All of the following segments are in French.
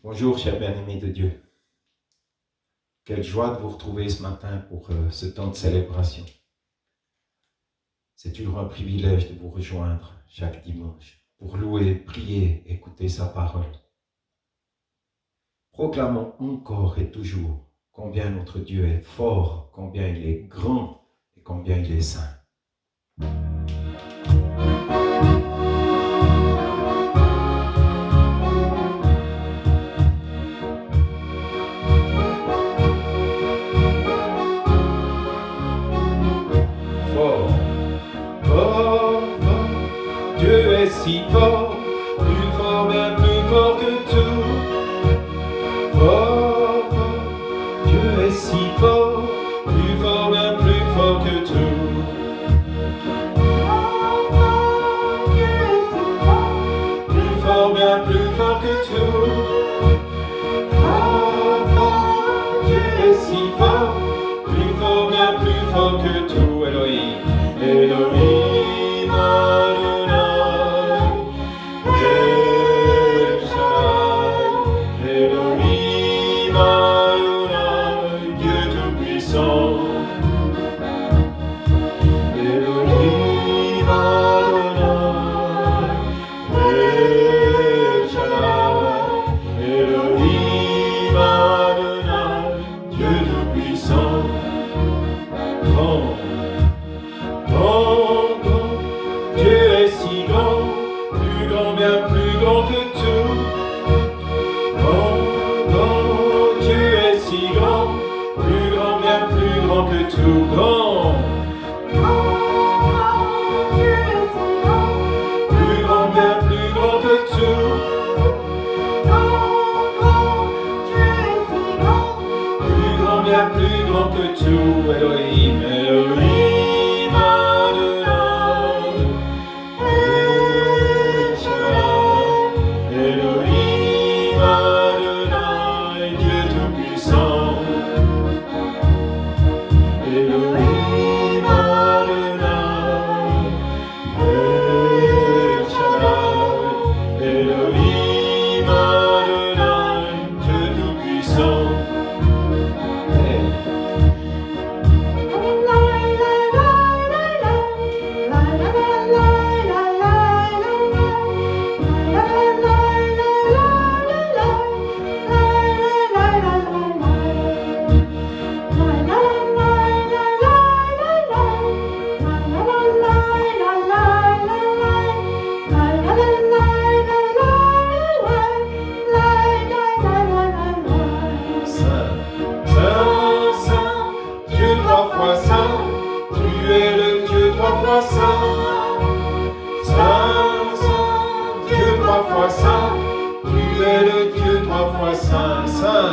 Bonjour, chers bien-aimés de Dieu. Quelle joie de vous retrouver ce matin pour ce temps de célébration. C'est toujours un privilège de vous rejoindre chaque dimanche pour louer, prier, écouter sa parole. Proclamons encore et toujours combien notre Dieu est fort, combien il est grand et combien il est saint. Dieu est si fort, plus fort, bien plus fort que tout. Fort, Dieu est si fort, plus fort, bien plus fort que tout. Dieu est si fort, Plus fort, bien plus fort que tout. Dieu est si fort, plus fort, bien plus fort que tout. Elohim, Elohim, Adonai, El Shaddai, Elohim, Adonai, Dieu Tout-Puissant. Elohim, Adonai, El Shaddai, Elohim, Adonai, Dieu Tout-Puissant. Grand, Dieu est si grand, plus grand, bien plus grand que tout. Grand, Dieu est si grand, plus grand, bien plus grand que tout. Grand, Dieu est si grand, plus grand, bien plus grand que tout. Dieu est si grand, Plus grand, bien plus grand que tout. Elohim, Elohim, Adonai, El Shaddai, Elohim, Adonai, Dieu Tout-Puissant. Elohim, Adonai, El Shaddai, Elohim, Adonai, Dieu Tout-Puissant. Saint, Saint, Saint, Dieu trois fois saint, tu es le Dieu trois fois saint. Saint, Saint, Dieu trois fois saint, tu es le Dieu trois fois saint. Saint,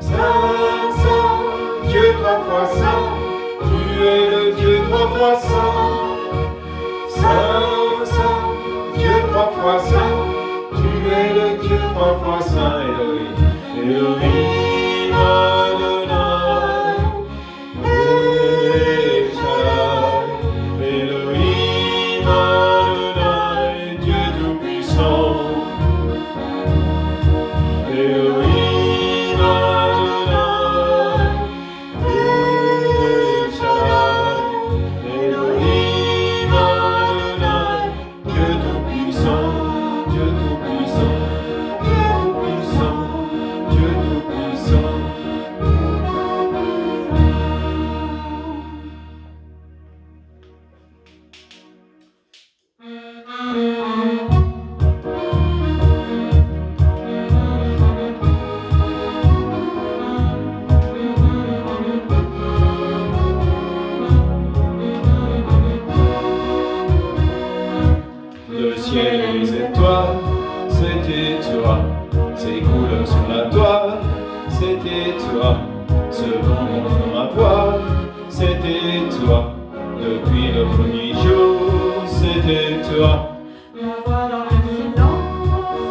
Saint, Saint, Dieu trois fois saint, tu es le Dieu trois fois saint. Saint, Saint, Dieu trois fois saint, tu es le Dieu trois fois saint. Elohim, Elohim, Adonai, El Shaddai, Elohim, Adonai, Dieu Tout-Puissant. Elohim, Adonai, El Shaddai, Elohim, Adonai, Dieu Tout-Puissant, Dieu Tout-Puissant, Dieu Tout-Puissant, Dieu Tout-Puissant. Le ciel et les étoiles, c'était toi. Ces couleurs sur la toile, c'était toi. Ce vent contre ma voile, c'était toi. Depuis le premier jour, c'était toi. la voix dans le silence,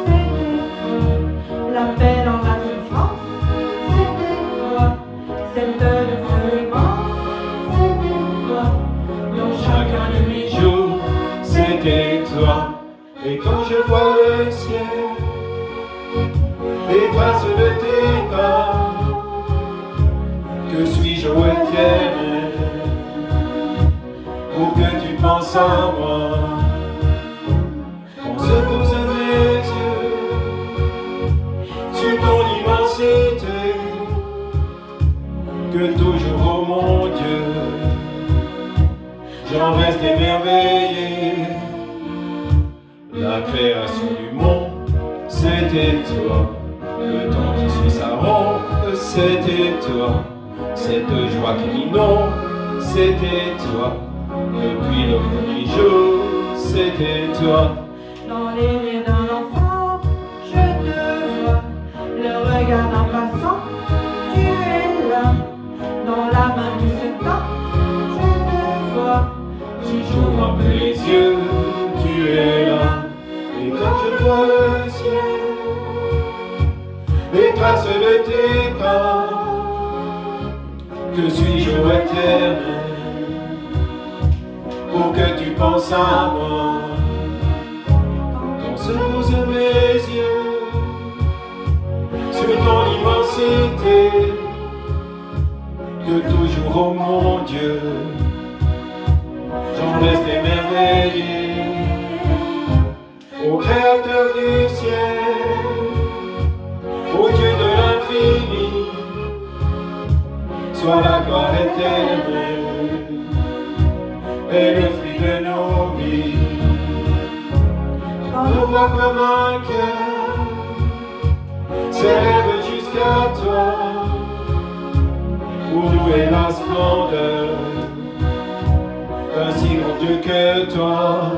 c'était toi. La paix dans la souffrance, c'était toi. Cette douce immense, c'était toi. Dans chacun de mes jours, c'était toi. Et quand je vois le ciel, les traces de tes pas. Que suis-je, ô Éternel, pour que tu penses à moi? Qu'on se pose mes yeux sur ton immensité, que toujours, ô mon Dieu, j'en reste émerveillé. La création du monde, c'était toi. Le temps qui suit sa ronde, c'était toi. Cette joie qui m'inonde, c'était toi. Depuis le premier jour, c'était toi. Dans les rires d'un enfant, je te vois. Le regard d'un passant, tu es là. Dans la main qui se tend, je te vois. Si j'ouvre un peu les yeux, tu es là. Et quand je vois le ciel, les traces de tes pas, que suis-je, ô Éternel, pour que tu penses à moi? Quand se posent mes yeux sur ton immensité, que toujours, ô mon Dieu, j'en reste émerveillé. Ô Créateur du ciel, ô Dieu de l'infini, sois la gloire éternelle et le fruit de nos vies. Quand nos voix comme un cœur s'élèvent jusqu'à toi, pour louer la splendeur d'un si grand Dieu que toi.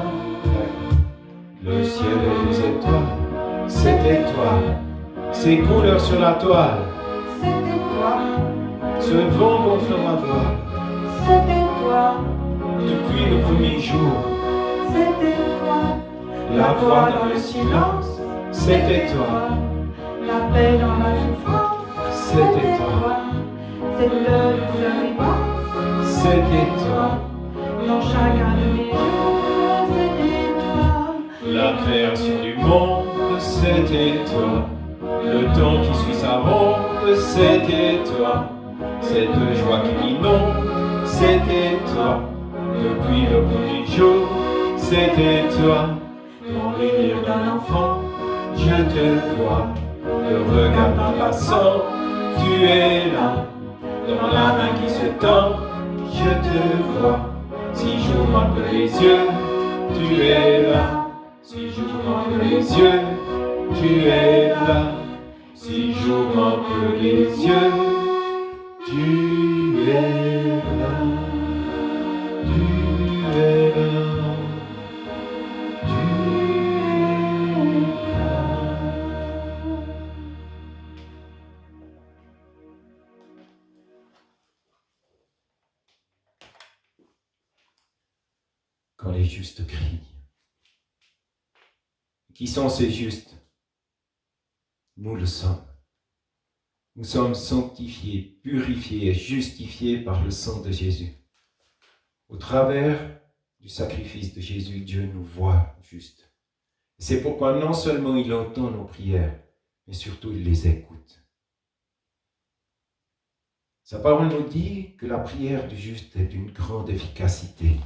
Le ciel et les étoiles, c'était toi. Ces couleurs sur la toile, C'était toi, ce vent gonflant ma voix. c'était toi, Depuis le premier jour, c'était toi. la voix dans le silence, c'était toi. La paix dans la souffrance, C'était toi. Cette douceur immense, C'était toi. dans chacun de mes jours, c'était toi. La création du monde, c'était toi. Le temps qui suit sa ronde, c'était toi. Cette joie qui m'inonde, c'était toi. Depuis le premier jour, c'était toi. Dans les rires d'un enfant, je te vois. Le regard d'un passant, tu es là. Dans la main qui se tend, je te vois. Si j'ouvre un peu les yeux, tu es là. Si j'ouvre un peu les yeux, tu es là. Si j'ouvre un peu les yeux, tu es là. Tu es là. Tu es là. Quand les justes crient. Qui sont ces justes? Nous le sommes. Nous sommes sanctifiés, purifiés et justifiés par le sang de Jésus. Au travers du sacrifice de Jésus, Dieu nous voit justes. C'est pourquoi non seulement il entend nos prières, mais surtout il les écoute. Sa parole nous dit que la prière du juste est d'une grande efficacité.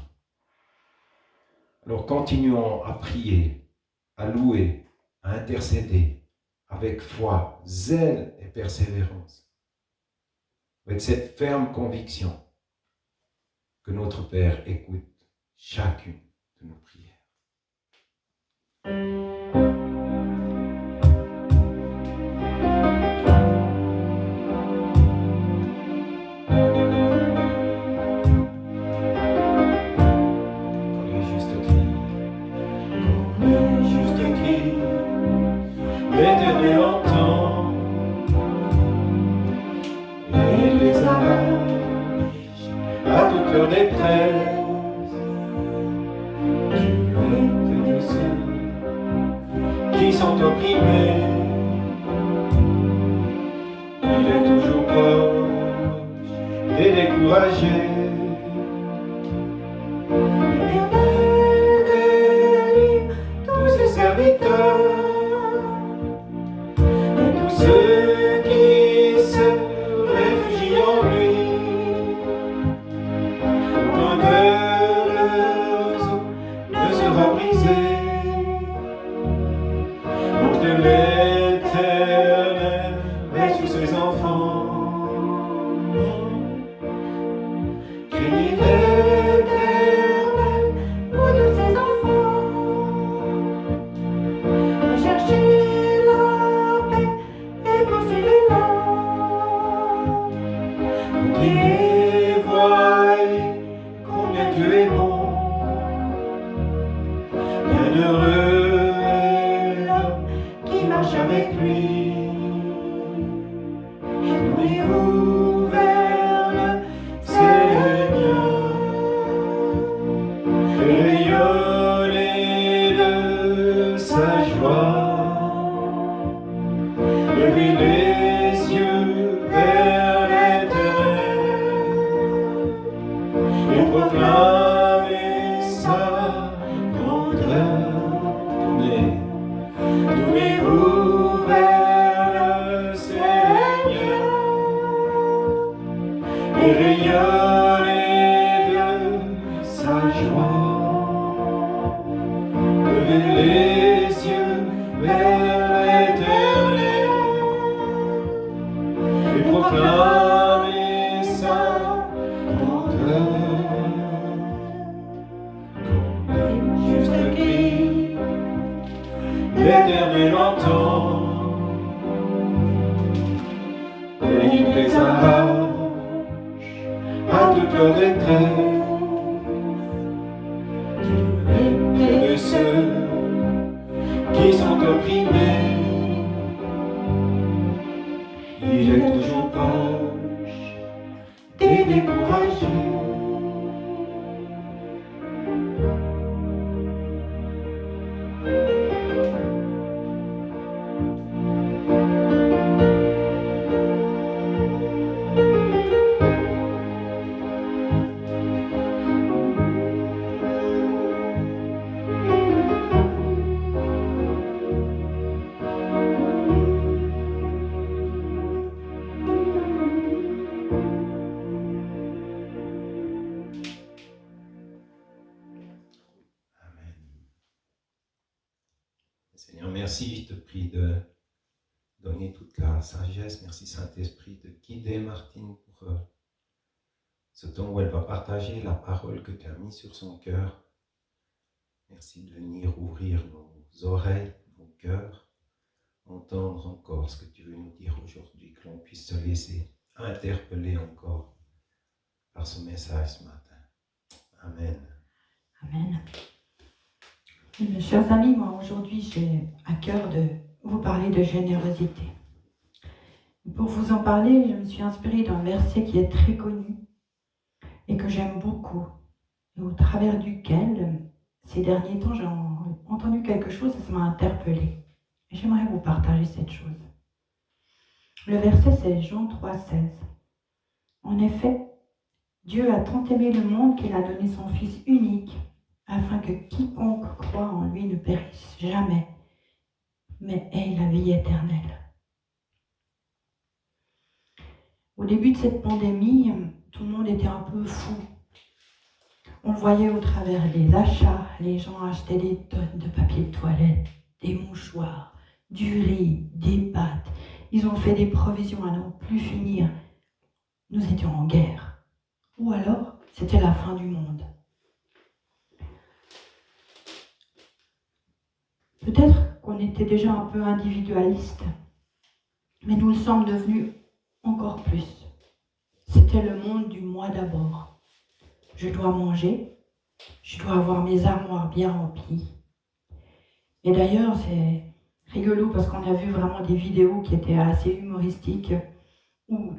Alors continuons à prier, à louer, à intercéder avec foi, zèle et persévérance, avec cette ferme conviction que notre Père écoute chacune de nos prières. L'Éternel entend et les arrache à toute leur détresse. Tu es ceux qui sont opprimés. Il est toujours proche et découragé. L'Éternel délivre tous ses serviteurs. de l'Éternel règne sur ses enfants. Craignez l'Éternel, vous tous ses enfants. Recherchez la paix et poursuivez-la. et voyez combien Dieu est bon. Bienheureux est l'homme qui marche avec lui. Tournez-vous vers le Seigneur et rayonnez de sa joie. Levez les yeux vers l'Éternel et proclamez sa grandeur. Tournez-vous vers le Seigneur et rayonnez de sa joie. Levez les yeux vers l'Éternel et proclamez sa grandeur. Quand le juste crie, l'Éternel entend et il les arrache à toute leur détresse. Dieu est près de ceux qui sont opprimés. Il est toujours proche des découragés. Seigneur, merci, je te prie de donner toute la sagesse. Merci Saint-Esprit de guider Martine pour ce temps où elle va partager la parole que tu as mise sur son cœur. Merci de venir ouvrir nos oreilles, nos cœurs, entendre encore ce que tu veux nous dire aujourd'hui, que l'on puisse se laisser interpeller encore par ce message ce matin. Amen. Amen. Mes chers amis, moi aujourd'hui j'ai à cœur de vous parler de générosité. Pour vous en parler, je me suis inspirée d'un verset qui est très connu et que j'aime beaucoup, et au travers duquel, ces derniers temps, j'ai entendu quelque chose et ça m'a interpellée. Et j'aimerais vous partager cette chose. Le verset, c'est Jean 3,16. En effet, Dieu a tant aimé le monde qu'il a donné son Fils unique, afin que quiconque croit en lui ne périsse jamais, mais ait la vie éternelle. Au début de cette pandémie, tout le monde était un peu fou. On le voyait au travers des achats, les gens achetaient des tonnes de papier de toilette, des mouchoirs, du riz, des pâtes. Ils ont fait des provisions à n'en plus finir. Nous étions en guerre. Ou alors, c'était la fin du monde. Peut-être qu'on était déjà un peu individualiste, mais nous le sommes devenus encore plus. C'était le monde du moi d'abord. Je dois manger, je dois avoir mes armoires bien remplies. Et d'ailleurs, c'est rigolo parce qu'on a vu vraiment des vidéos qui étaient assez humoristiques, où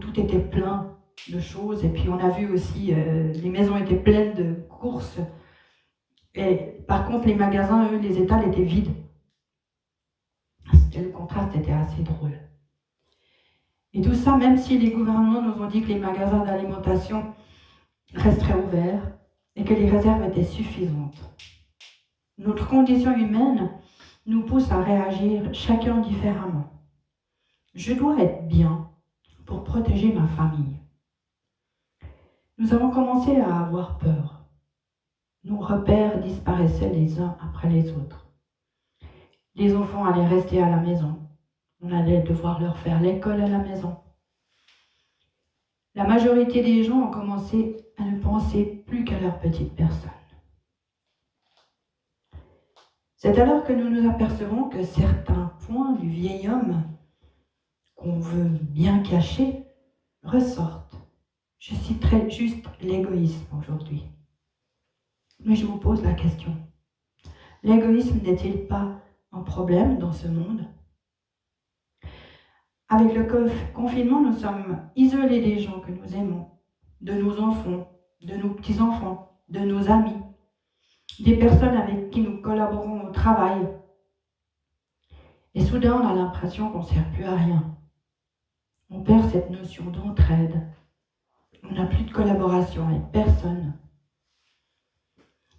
tout était plein de choses. Et puis on a vu aussi, les maisons étaient pleines de courses. Et par contre, les magasins, eux, les étals étaient vides. Le contraste était assez drôle. Et tout ça, même si les gouvernements nous ont dit que les magasins d'alimentation resteraient ouverts et que les réserves étaient suffisantes. Notre condition humaine nous pousse à réagir chacun différemment. Je dois être bien pour protéger ma famille. Nous avons commencé à avoir peur. Nos repères disparaissaient les uns après les autres. Les enfants allaient rester à la maison. On allait devoir leur faire l'école à la maison. La majorité des gens ont commencé à ne penser plus qu'à leur petite personne. C'est alors que nous nous apercevons que certains points du vieil homme qu'on veut bien cacher ressortent. Je citerai juste l'égoïsme aujourd'hui. Mais je vous pose la question. L'égoïsme n'est-il pas un problème dans ce monde ? Avec le confinement, nous sommes isolés des gens que nous aimons, de nos enfants, de nos petits-enfants, de nos amis, des personnes avec qui nous collaborons au travail. Et soudain, on a l'impression qu'on ne sert plus à rien. On perd cette notion d'entraide. On n'a plus de collaboration avec personne.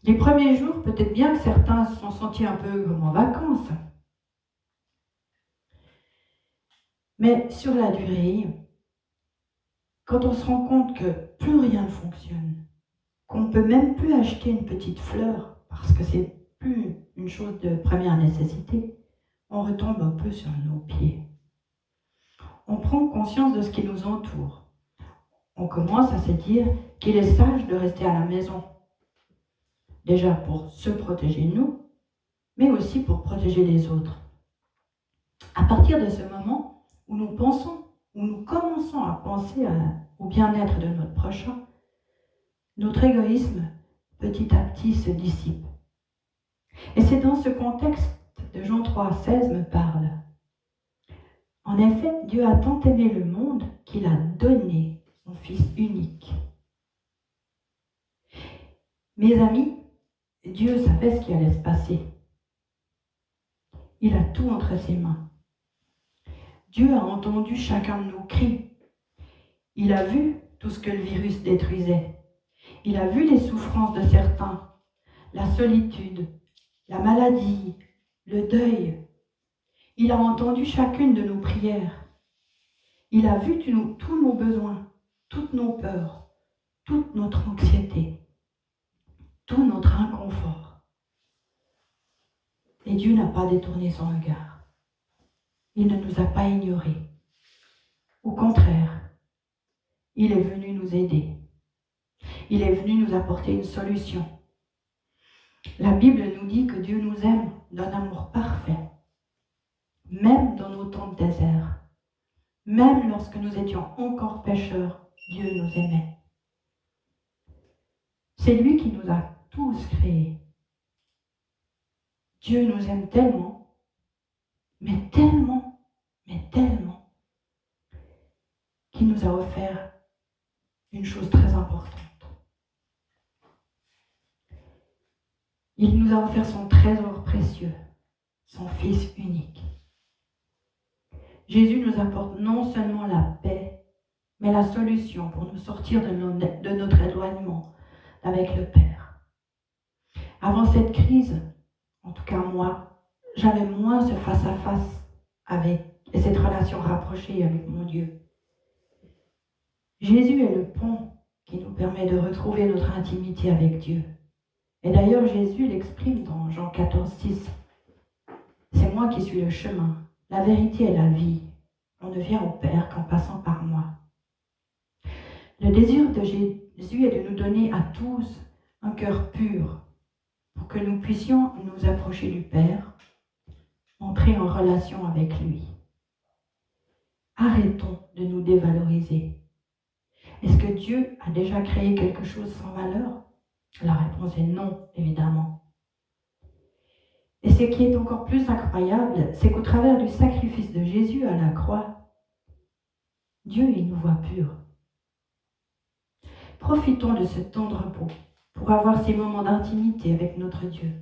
Les premiers jours, peut-être bien que certains se sont sentis un peu comme en vacances. Mais sur la durée, quand on se rend compte que plus rien ne fonctionne, qu'on ne peut même plus acheter une petite fleur parce que c'est plus une chose de première nécessité, on retombe un peu sur nos pieds. On prend conscience de ce qui nous entoure. On commence à se dire qu'il est sage de rester à la maison. Déjà pour se protéger nous, mais aussi pour protéger les autres. À partir de ce moment où nous commençons à penser au bien-être de notre prochain, notre égoïsme petit à petit se dissipe. Et c'est dans ce contexte que Jean 3,16 me parle. En effet, Dieu a tant aimé le monde qu'il a donné son Fils unique. Mes amis, Dieu savait ce qui allait se passer. Il a tout entre ses mains. Dieu a entendu chacun de nos cris. Il a vu tout ce que le virus détruisait. Il a vu les souffrances de certains, la solitude, la maladie, le deuil. Il a entendu chacune de nos prières. Il a vu tous nos besoins, toutes nos peurs, toute notre anxiété, tout notre inconfort. Et Dieu n'a pas détourné son regard. Il ne nous a pas ignorés. Au contraire, il est venu nous aider. Il est venu nous apporter une solution. La Bible nous dit que Dieu nous aime d'un amour parfait, même dans nos temps de désert. Même lorsque nous étions encore pécheurs, Dieu nous aimait. C'est lui qui nous a tous créés. Dieu nous aime tellement, mais tellement, qu'il nous a offert une chose très importante. Il nous a offert son trésor précieux, son Fils unique. Jésus nous apporte non seulement la paix, mais la solution pour nous sortir de notre éloignement avec le Père. Avant cette crise, en tout cas moi, j'avais moins ce face-à-face et cette relation rapprochée avec mon Dieu. Jésus est le pont qui nous permet de retrouver notre intimité avec Dieu. Et d'ailleurs, Jésus l'exprime dans Jean 14,6. C'est moi qui suis le chemin, la vérité et la vie. On ne vient au Père qu'en passant par moi. Le désir de Jésus est de nous donner à tous un cœur pur pour que nous puissions nous approcher du Père, entrer en relation avec lui. Arrêtons de nous dévaloriser. Est-ce que Dieu a déjà créé quelque chose sans valeur ? La réponse est non, évidemment. Et ce qui est encore plus incroyable, c'est qu'au travers du sacrifice de Jésus à la croix, Dieu, il nous voit purs. Profitons de ce temps de repos pour avoir ces moments d'intimité avec notre Dieu,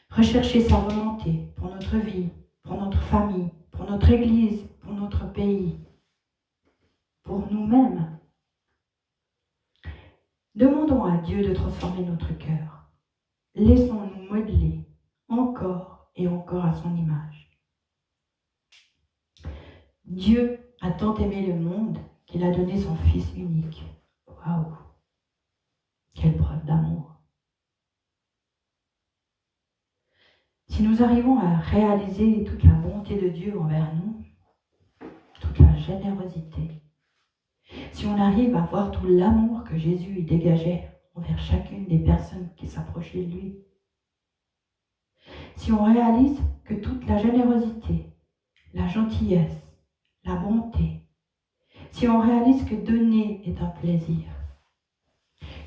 rechercher sa volonté pour notre vie, pour notre famille, pour notre Église, pour notre pays, pour nous-mêmes. Demandons à Dieu de transformer notre cœur. Laissons-nous modeler encore et encore à son image. Dieu a tant aimé le monde qu'il a donné son Fils unique. Waouh! Quelle preuve d'amour! Si nous arrivons à réaliser toute la bonté de Dieu envers nous, toute la générosité, si on arrive à voir tout l'amour que Jésus y dégageait envers chacune des personnes qui s'approchaient de lui, si on réalise que toute la générosité, la gentillesse, la bonté, si on réalise que donner est un plaisir,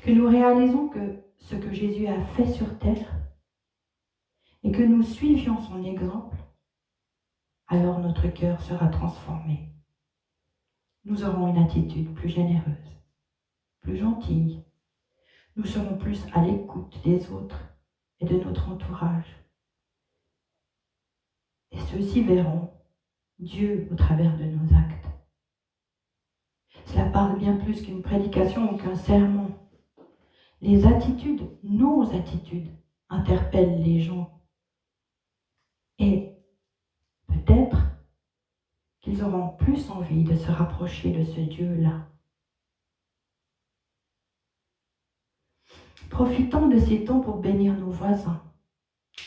que nous réalisons que ce que Jésus a fait sur terre et que nous suivions son exemple, alors notre cœur sera transformé. Nous aurons une attitude plus généreuse, plus gentille. Nous serons plus à l'écoute des autres et de notre entourage. Et ceux-ci verront Dieu au travers de nos actes. Cela parle bien plus qu'une prédication ou qu'un sermon. Les attitudes, nos attitudes, interpellent les gens. Et peut-être qu'ils auront plus envie de se rapprocher de ce Dieu-là. Profitons de ces temps pour bénir nos voisins,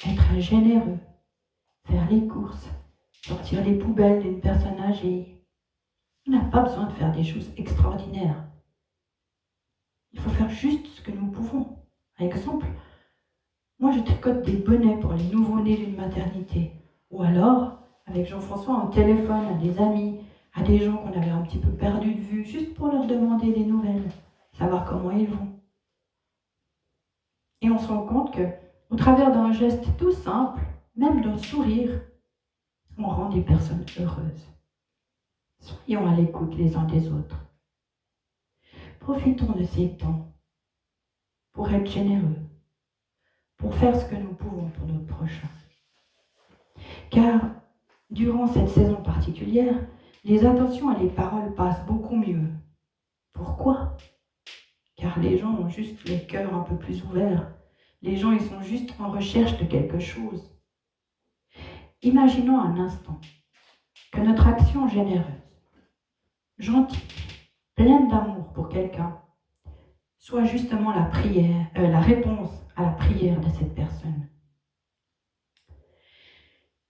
être généreux, faire les courses, sortir les poubelles d'une personne âgée. On n'a pas besoin de faire des choses extraordinaires. Il faut faire juste ce que nous pouvons. Par exemple, moi je tricote des bonnets pour les nouveau-nés d'une maternité. Ou alors, avec Jean-François, on téléphone à des amis, à des gens qu'on avait un petit peu perdus de vue, juste pour leur demander des nouvelles, savoir comment ils vont. Et on se rend compte que, au travers d'un geste tout simple, même d'un sourire, on rend des personnes heureuses. Soyons à l'écoute les uns des autres. Profitons de ces temps pour être généreux, pour faire ce que nous pouvons pour notre prochain. Car, durant cette saison particulière, les attentions et les paroles passent beaucoup mieux. Pourquoi ? Car les gens ont juste les cœurs un peu plus ouverts. Les gens, ils sont juste en recherche de quelque chose. Imaginons un instant que notre action généreuse, gentille, pleine d'amour pour quelqu'un, soit justement la réponse à la prière de cette personne.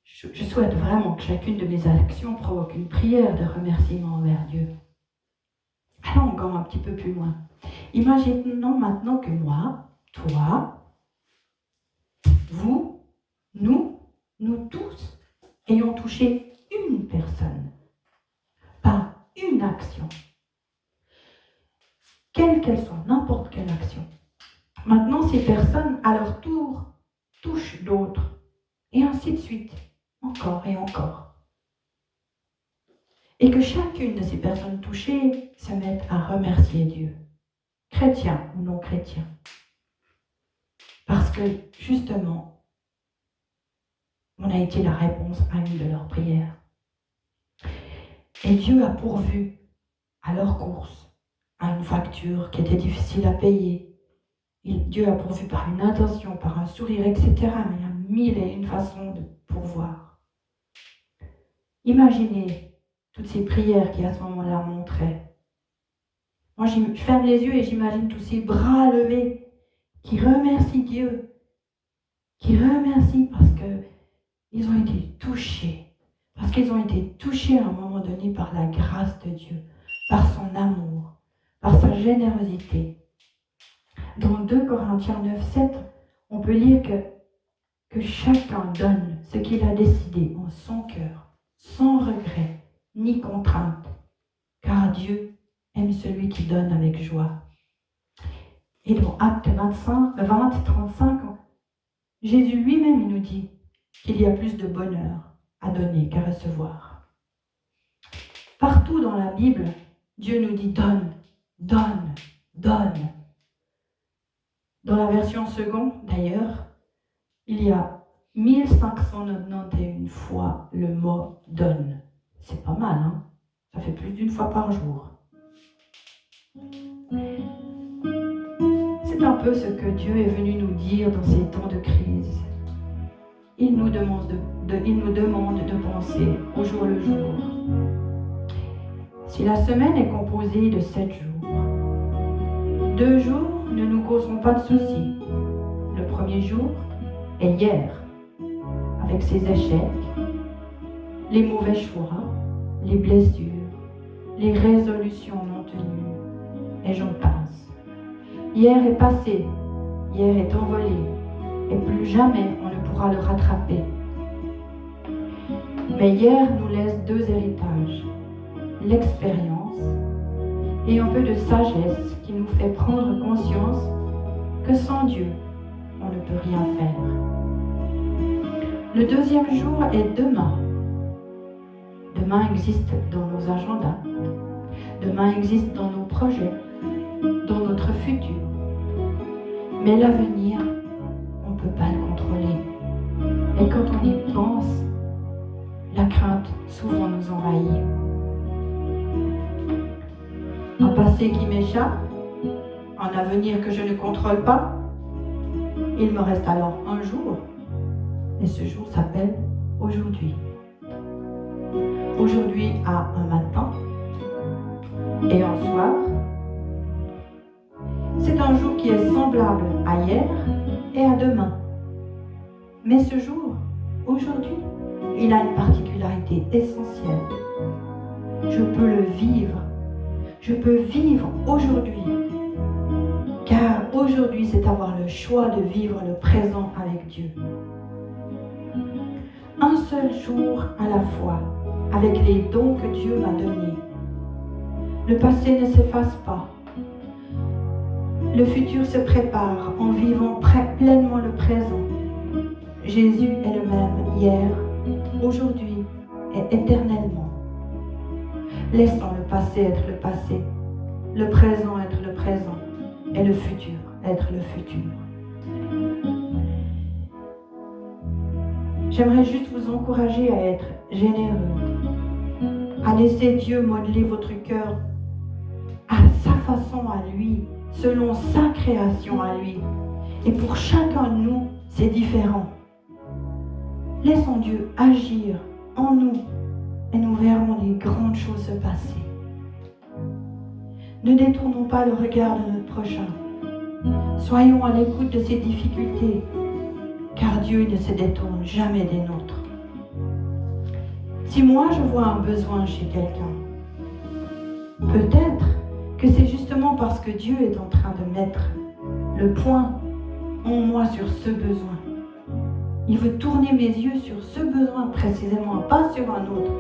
Je souhaite vraiment que chacune de mes actions provoque une prière de remerciement envers Dieu. Allons encore un petit peu plus loin. Imaginons maintenant que moi, toi, vous, nous tous, ayons touché une personne, par une action, quelle qu'elle soit, n'importe quelle action. Maintenant, ces personnes, à leur tour, touchent d'autres, et ainsi de suite, encore et encore. Et que chacune de ces personnes touchées se mette à remercier Dieu, chrétien ou non chrétien. Parce que, justement, on a été la réponse à une de leurs prières. Et Dieu a pourvu à leur course, à une facture qui était difficile à payer. Dieu a pourvu par une intention, par un sourire, etc. Mais il y a mille et une façons de pourvoir. Imaginez toutes ces prières qui à ce moment-là montraient. Moi, je ferme les yeux et j'imagine tous ces bras levés qui remercient Dieu, qui remercient parce qu'ils ont été touchés, parce qu'ils ont été touchés à un moment donné par la grâce de Dieu, par son amour, par sa générosité. Dans 2 Corinthiens 9, 7, on peut lire que chacun donne ce qu'il a décidé en son cœur, sans regret ni contrainte, car Dieu aime celui qui donne avec joie. Et dans Actes 20-35, Jésus lui-même il nous dit qu'il y a plus de bonheur à donner qu'à recevoir. Partout dans la Bible, Dieu nous dit donne, donne, donne. Dans la version seconde, d'ailleurs, il y a 1591 fois le mot donne. C'est pas mal, hein? Ça fait plus d'une fois par jour. C'est un peu ce que Dieu est venu nous dire dans ces temps de crise. Il nous demande de penser au jour le jour. Si la semaine est composée de 7 jours, 2 jours ne nous causeront pas de soucis. Le premier jour est hier. avec ses échecs, les mauvais choix, les blessures, les résolutions non tenues, et j'en passe. Hier est passé, hier est envolé, et plus jamais on ne pourra le rattraper. Mais hier nous laisse deux héritages, l'expérience et un peu de sagesse qui nous fait prendre conscience que sans Dieu, on ne peut rien faire. Le deuxième jour est demain. Demain existe dans nos agendas. Demain existe dans nos projets, dans notre futur. Mais l'avenir, on ne peut pas le contrôler. Et quand on y pense, la crainte souvent nous envahit. Un passé qui m'échappe, un avenir que je ne contrôle pas. Il me reste alors un jour, et ce jour s'appelle aujourd'hui. Aujourd'hui à un matin et un soir. C'est un jour qui est semblable à hier et à demain. Mais ce jour, aujourd'hui, il a une particularité essentielle. Je peux le vivre. Je peux vivre aujourd'hui. Car aujourd'hui, c'est avoir le choix de vivre le présent avec Dieu. Un seul jour à la fois, avec les dons que Dieu m'a donnés. Le passé ne s'efface pas. Le futur se prépare en vivant pleinement le présent. Jésus est le même hier, aujourd'hui et éternellement. Laissons le passé être le passé, le présent être le présent et le futur être le futur. J'aimerais juste vous encourager à être généreux, à laisser Dieu modeler votre cœur à sa façon à lui, selon sa création à lui. Et pour chacun de nous, c'est différent. Laissons Dieu agir en nous et nous verrons les grandes choses se passer. Ne détournons pas le regard de notre prochain. Soyons à l'écoute de ses difficultés, car Dieu ne se détourne jamais des nôtres. Si moi je vois un besoin chez quelqu'un, peut-être que c'est justement parce que Dieu est en train de mettre le point en moi sur ce besoin. Il veut tourner mes yeux sur ce besoin précisément, pas sur un autre.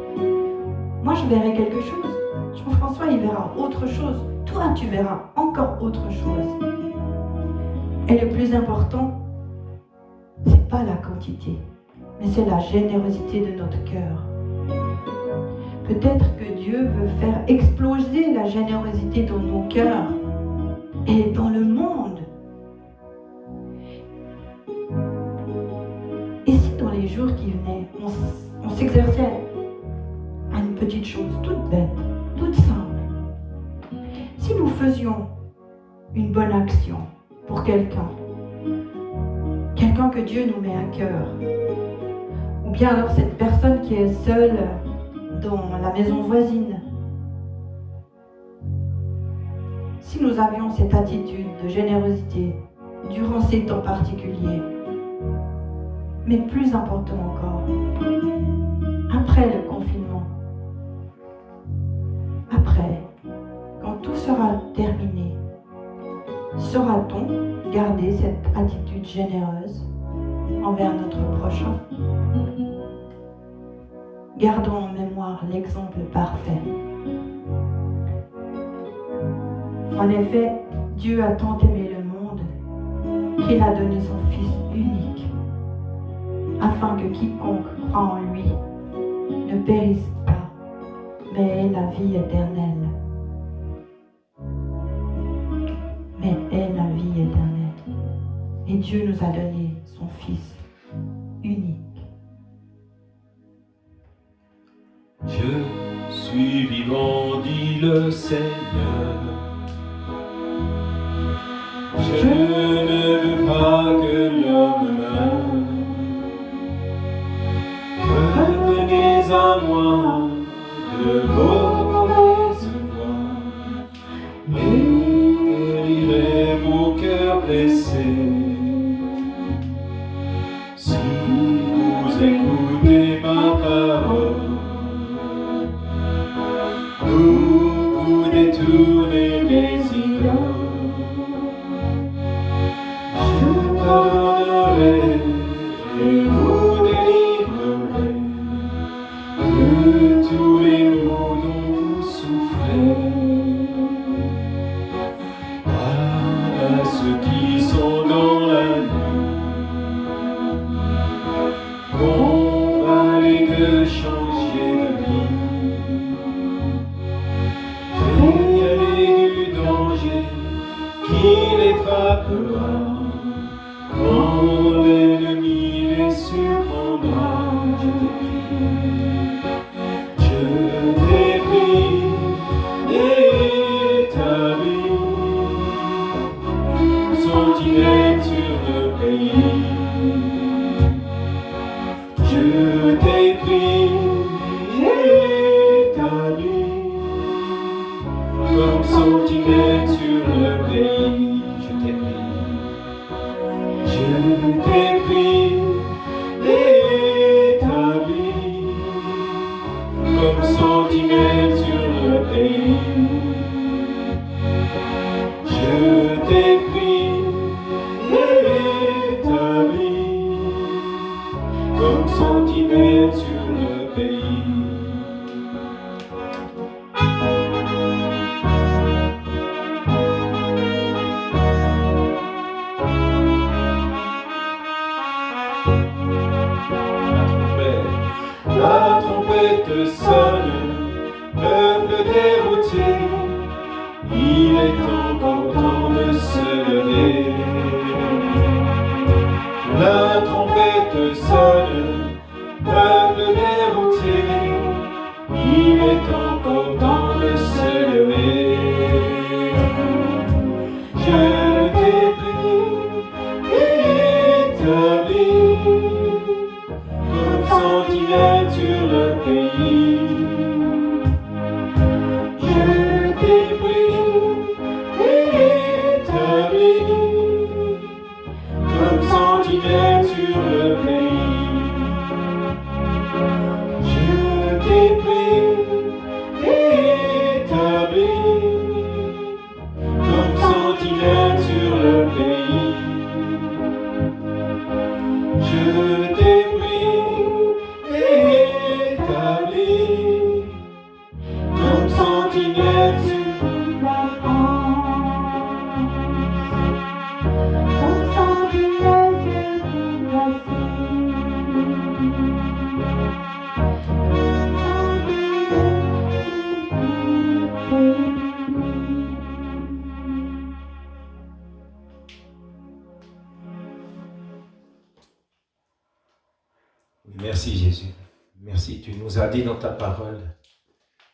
Moi je verrai quelque chose, Jean-François il verra autre chose, toi tu verras encore autre chose. Et le plus important, c'est pas la quantité, mais c'est la générosité de notre cœur. Peut-être que Dieu veut faire exploser la générosité dans nos cœurs et dans le monde. Et si dans les jours qui venaient, on s'exerçait à une petite chose toute bête, toute simple. Si nous faisions une bonne action pour quelqu'un que Dieu nous met à cœur, ou bien alors cette personne qui est seule dans la maison voisine. Si nous avions cette attitude de générosité durant ces temps particuliers, mais plus important encore, après le confinement, après, quand tout sera terminé, saura-t-on garder cette attitude généreuse envers notre prochain? Gardons en mémoire l'exemple parfait. En effet, Dieu a tant aimé le monde qu'il a donné son Fils unique, afin que quiconque croit en lui ne périsse pas, mais ait la vie éternelle. Mais ait la vie éternelle. Et Dieu nous a donné son Fils unique. Je suis vivant, dit le Seigneur. Je ne veux pas que l'homme meure. Revenez à moi de vos mauvaises voies et guérirez vos cœurs blessés. Si vous écoutez écoutez ma parole. Vous détournez mes idoles. Je pardonnerai et vous délivrerai de tous les maux dont vous souffrez. Voilà ceux qui sont dans la nuit, qu'on de changer de vie. Prévenez du danger qui les frappera. Quand l'ennemi les surprendra, je t'ai pris et établi, sentinelle sur le pays. Je t'ai pris et établi, comme sentinelle sur le pays. Je t'ai pris. Je t'ai pris et établi, comme sentinelle sur le pays. Je t'ai pris et établi, comme sentinelle sur le pays. La trompette sonne, peuple dérouté, il est encore temps de se lever. La trompette sonne, peuple dérouté, il est encore temps de se lever. Je t'ai pris et établi, comme sentinelle sur le pays. Je t'ai pris et établi, comme sentinelle sur le pays. Je t'ai pris et établi, comme sentinelle sur le pays. Je t'ai pris et établi, comme sentinelle sur la France, comme sentinelle sur la Merci Jésus. Merci, tu nous as dit dans ta parole,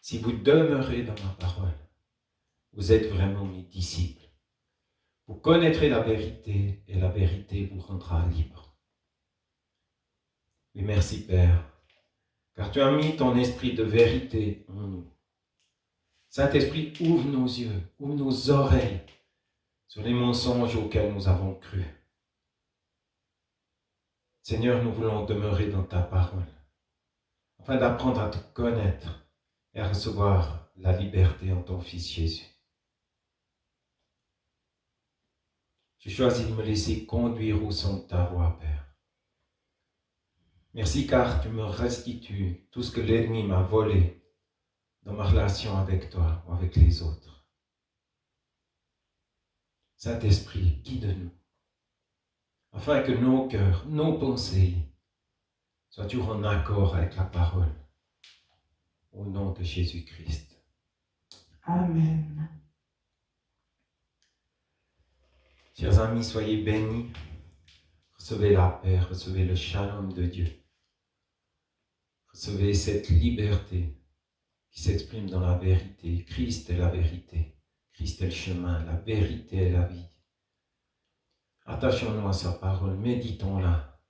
si vous demeurez dans ma parole, vous êtes vraiment mes disciples. Vous connaîtrez la vérité et la vérité vous rendra libre. Oui, merci Père, car tu as mis ton esprit de vérité en nous. Saint-Esprit, ouvre nos yeux, ouvre nos oreilles sur les mensonges auxquels nous avons cru. Seigneur, nous voulons demeurer dans ta parole, afin d'apprendre à te connaître et à recevoir la liberté en ton Fils Jésus. J'ai choisi de me laisser conduire au son de ta voix, Père. Merci car tu me restitues tout ce que l'ennemi m'a volé dans ma relation avec toi ou avec les autres. Saint-Esprit, guide-nous, afin que nos cœurs, nos pensées soient toujours en accord avec la parole. Au nom de Jésus-Christ. Amen. Chers amis, soyez bénis. Recevez la paix, recevez le shalom de Dieu. Recevez cette liberté qui s'exprime dans la vérité. Christ est la vérité. Christ est le chemin, la vérité est la vie. Attachons-nous à sa parole, méditons-la.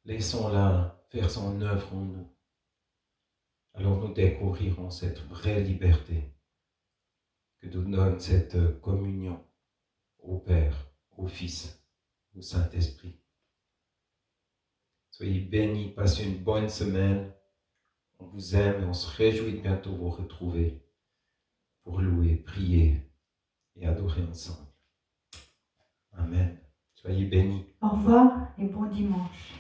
Laissons-la faire son œuvre en nous. Alors nous découvrirons cette vraie liberté que nous donne cette communion au Père, au Fils, au Saint-Esprit. Soyez bénis, passez une bonne semaine. On vous aime et on se réjouit de bientôt vous retrouver pour louer, prier et adorer ensemble. Amen. Soyez bénis. Au revoir et bon dimanche.